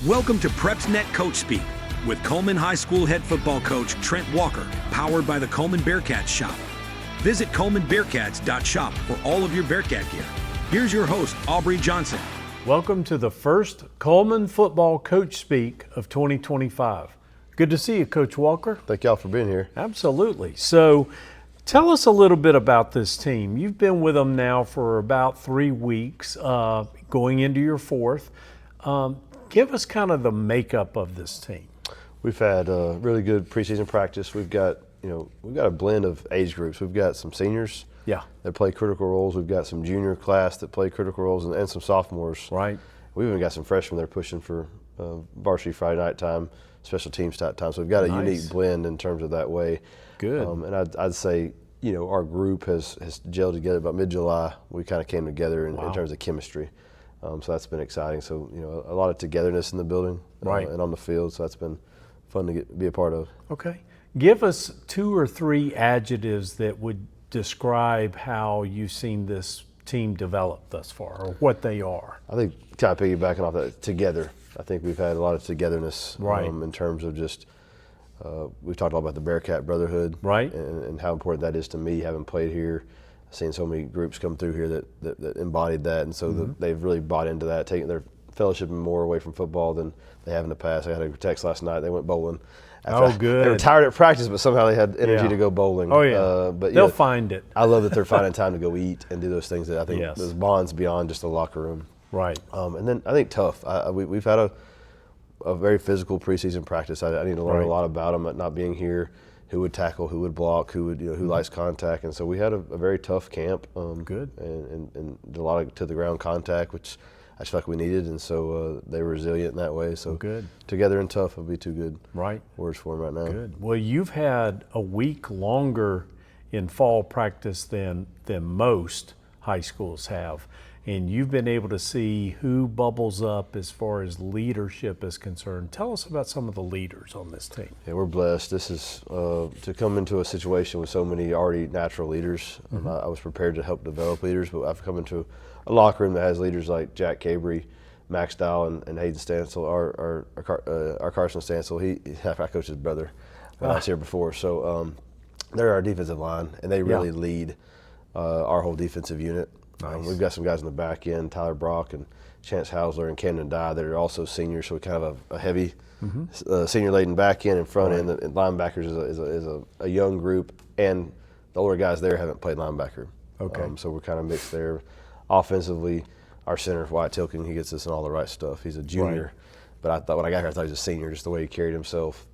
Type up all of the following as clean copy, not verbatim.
Welcome to PrepsNet Coach Speak with Cullman High School head football coach Trent Walker, powered by the Cullman Bearcats shop. Visit cullmanbearcats.shop for all of your Bearcat gear. Here's your host, Aubrey Johnson. Welcome to the first Cullman Football Coach Speak of 2025. Good to see you, Coach Walker. Thank y'all for being here. Absolutely. So tell us a little bit about this team. You've been with them now for about 3 weeks, going into your fourth. Give us kind of the makeup of this team. We've had really good preseason practice. We've got a blend of age groups. We've got some seniors that play critical roles. We've got some junior class that play critical roles, and some sophomores. Right. We've even got some freshmen that are pushing for varsity Friday night time, special teams type time. So we've got a unique blend in terms of that way. Good. And I'd say our group has gelled together about mid-July. We kind of came together in terms of chemistry. So that's been exciting. So, a lot of togetherness in the building and on the field. So that's been fun to be a part of. Okay. Give us 2 or 3 adjectives that would describe how you've seen this team develop thus far, or what they are. I think kind of piggybacking off that, together. I think we've had a lot of togetherness in terms of just we've talked a lot about the Bearcat brotherhood, and how important that is to me, having played here. Seen so many groups come through here that embodied that, and so they've really bought into that, taking their fellowship more away from football than they have in the past. I had a text last night. They went bowling. Good. They were tired at practice, but somehow they had energy to go bowling. Oh, yeah. But they'll find it. I love that they're finding time to go eat and do those things that I think those bonds beyond just the locker room. Right. And then I think tough. We've had a very physical preseason practice. I need to learn a lot about them, not being here. Who would tackle, who would block, who would who likes contact, and so we had a very tough camp. Good. And did a lot of to the ground contact, which I feel like we needed, and so they were resilient in that way. So good. Together and tough would be 2 good words for them right now. Good. Well, you've had a week longer in fall practice than most high schools have. And you've been able to see who bubbles up as far as leadership is concerned. Tell us about some of the leaders on this team. Yeah, we're blessed. This is to come into a situation with so many already natural leaders. I was prepared to help develop leaders, but I've come into a locker room that has leaders like Jack Cabry, Max Dow, and Hayden Stansel, our Carson Stansel. I coached his brother when I was here before. So they're our defensive line, and they really lead our whole defensive unit. We've got some guys in the back end, Tyler Brock and Chance Hausler and Camden Dye, that are also seniors, so we kind of have a heavy senior-laden back end and front end. And linebackers is a young group, and the older guys there haven't played linebacker. Okay. So we're kind of mixed there. Offensively, our center, Wyatt Tilkin, he gets us in all the right stuff. He's a junior, but I thought when I got here, I thought he was a senior, just the way he carried himself.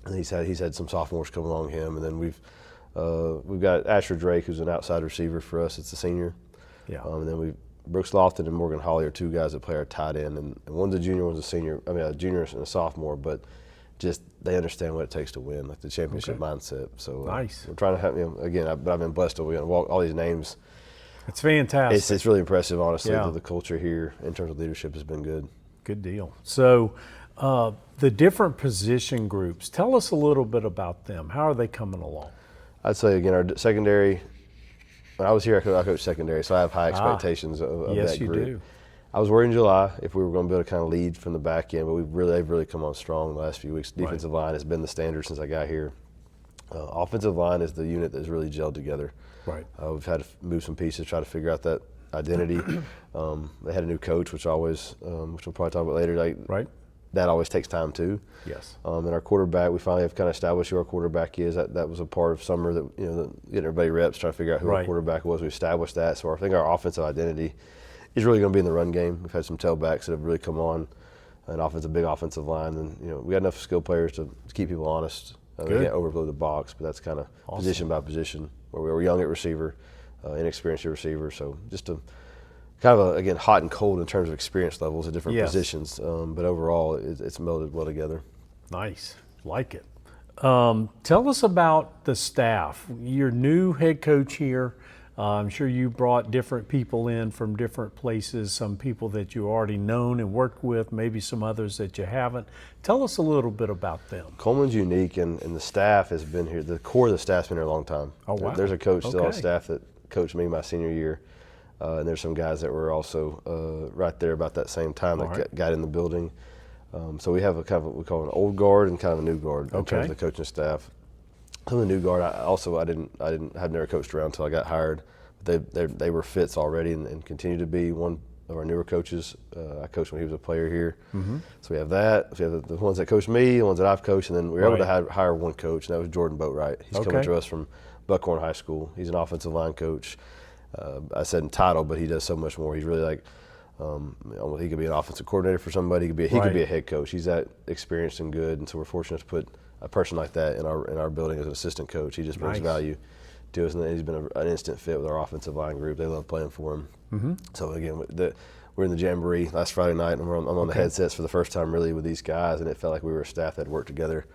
And he's had some sophomores come along him, and then we've got Asher Drake, who's an outside receiver for us. It's a senior. Yeah. And then Brooks Lofton and Morgan Hawley are 2 guys that play our tight end, and one's a junior, one's a senior. I mean, a junior and a sophomore, but just they understand what it takes to win, like the championship mindset. So we're trying to help again. But I've been blessed to walk all these names. It's fantastic. It's really impressive, honestly. The culture here in terms of leadership has been good. Good deal. So the different position groups, tell us a little bit about them. How are they coming along? I'd say again, our secondary. When I was here, I coached secondary, so I have high expectations of that group. Yes, you do. I was worried in July if we were going to be able to kind of lead from the back end, but they've really come on strong the last few weeks. Defensive line has been the standard since I got here. Offensive line is the unit that's really gelled together. Right. We've had to move some pieces, try to figure out that identity. They had a new coach, which we'll probably talk about later. That always takes time too. Yes. And our quarterback, we finally have kind of established who our quarterback is. That was a part of summer that getting everybody reps, trying to figure out who our quarterback was. We established that. So I think our offensive identity is really going to be in the run game. We've had some tailbacks that have really come on, a big offensive line, and we got enough skill players to keep people honest. We can't overblow the box, but that's kind of position by position. Where we were young at receiver, inexperienced at receiver, so just a kind of again hot and cold in terms of experience levels at different positions, but overall it's melded well together. Nice, like it. Tell us about the staff. Your new head coach here. I'm sure you brought different people in from different places, some people that you already known and worked with, maybe some others that you haven't. Tell us a little bit about them. Cullman's unique, and the staff has been here. The core of the staff's been here a long time. Oh, wow. There's a coach still on staff that coached me my senior year, and there's some guys that were also right there about that same time that got in the building. So we have a kind of what we call an old guard and kind of a new guard in terms of the coaching staff. Some of the new guard, I've never coached around until I got hired. They were fits already and continue to be. One of our newer coaches, I coached when he was a player here. So we have that. We have the ones that coached me, the ones that I've coached, and then we were able to hire one coach, and that was Jordan Boatwright. He's coming to us from Buckhorn High School. He's an offensive line coach. I said in title, but he does so much more. He's really like, he could be an offensive coordinator for somebody. He could be a head coach. He's that experienced and good, and so we're fortunate to put a person like that in our building as an assistant coach. He just brings value to us, and he's been an instant fit with our offensive line group. They love playing for him. So again, we're in the Jamboree last Friday night, and I'm on the headsets for the first time really with these guys, and it felt like we were a staff that had worked together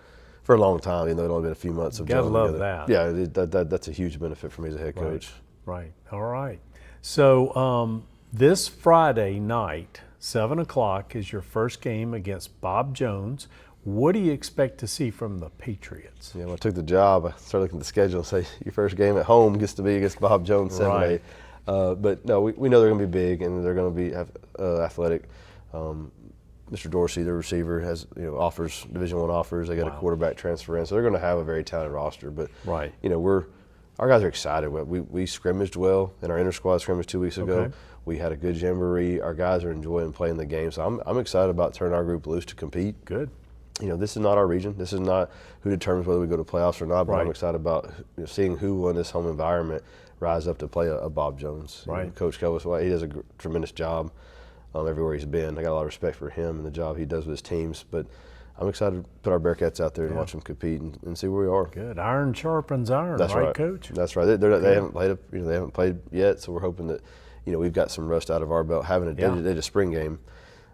for a long time, even though it only been a few months of gotta love together. that. Yeah, that's a huge benefit for me as a head coach. Right. All right. So this Friday night, 7 o'clock, is your first game against Bob Jones. What do you expect to see from the Patriots? Yeah, when I took the job, I started looking at the schedule and say, your first game at home gets to be against Bob Jones 7A. But no, we know they're going to be big and they're going to be athletic. Mr. Dorsey, the receiver, has offers, Division I offers. They got a quarterback transfer in, so they're going to have a very talented roster. But our guys are excited. We scrimmaged well in our inter-squad scrimmage 2 weeks ago. We had a good jamboree. Our guys are enjoying playing the game, so I'm excited about turning our group loose to compete. Good. This is not our region. This is not who determines whether we go to playoffs or not. But I'm excited about seeing who in this home environment rise up to play a Bob Jones. Coach Kelvis, he does a tremendous job everywhere he's been. I got a lot of respect for him and the job he does with his teams. But I'm excited to put our Bearcats out there and watch them compete and see where we are. Good. Iron sharpens iron. That's right, Coach. That's right. They haven't played. They haven't played yet. So we're hoping that we've got some rust out of our belt. They did a spring game.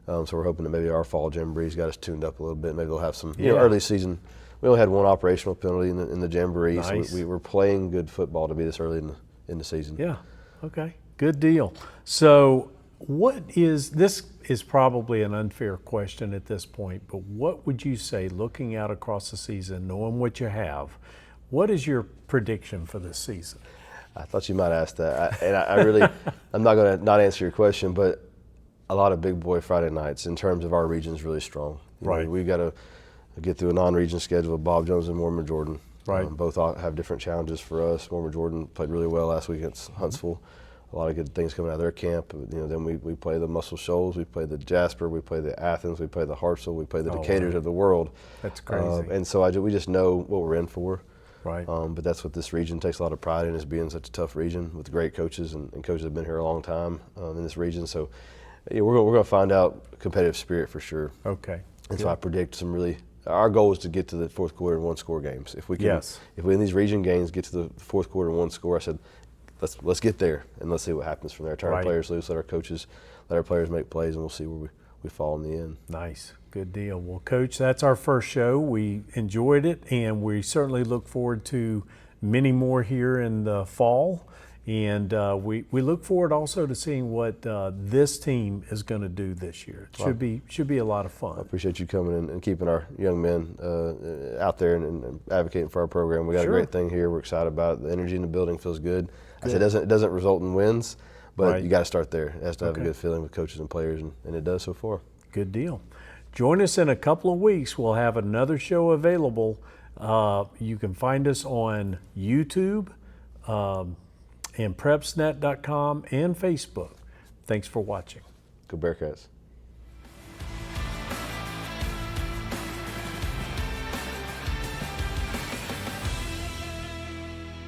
So we're hoping that maybe our fall jamboree's got us tuned up a little bit. Maybe they'll have some early season. We only had one operational penalty in the jamboree, so we were playing good football to be this early in the season. Yeah. Okay. Good deal. So this is probably an unfair question at this point, but what would you say, looking out across the season, knowing what you have, what is your prediction for this season? I thought you might ask that, I'm not going to not answer your question, but a lot of big boy Friday nights in terms of our region's really strong. We've got to get through a non-region schedule with Bob Jones and Mormon Jordan. Both have different challenges for us. Mormon Jordan played really well last week against Huntsville. A lot of good things coming out of their camp. Then we play the Muscle Shoals, we play the Jasper, we play the Athens, we play the Hartsville, we play the Decaturs of the world. That's crazy. And so we just know what we're in for. But that's what this region takes a lot of pride in, is being such a tough region with great coaches and coaches that have been here a long time in this region. So we're going to find out competitive spirit for sure. Okay. And so I predict some really. Our goal is to get to the fourth quarter in one-score games. If we can, if we in these region games get to the fourth quarter in one score, I said, let's get there and let's see what happens from there. Turn our players loose, let our coaches, let our players make plays, and we'll see where we fall in the end. Nice, good deal. Well, Coach, that's our first show. We enjoyed it, and we certainly look forward to many more here in the fall. And we look forward also to seeing what this team is going to do this year. It should be a lot of fun. I appreciate you coming in and keeping our young men out there and advocating for our program. We got a great thing here. We're excited about it. The energy in the building feels good. I said it doesn't result in wins, but you got to start there. It has to have a good feeling with coaches and players, and it does so far. Good deal. Join us in a couple of weeks. We'll have another show available. You can find us on YouTube. And PrepsNet.com and Facebook. Thanks for watching. Go Bearcats.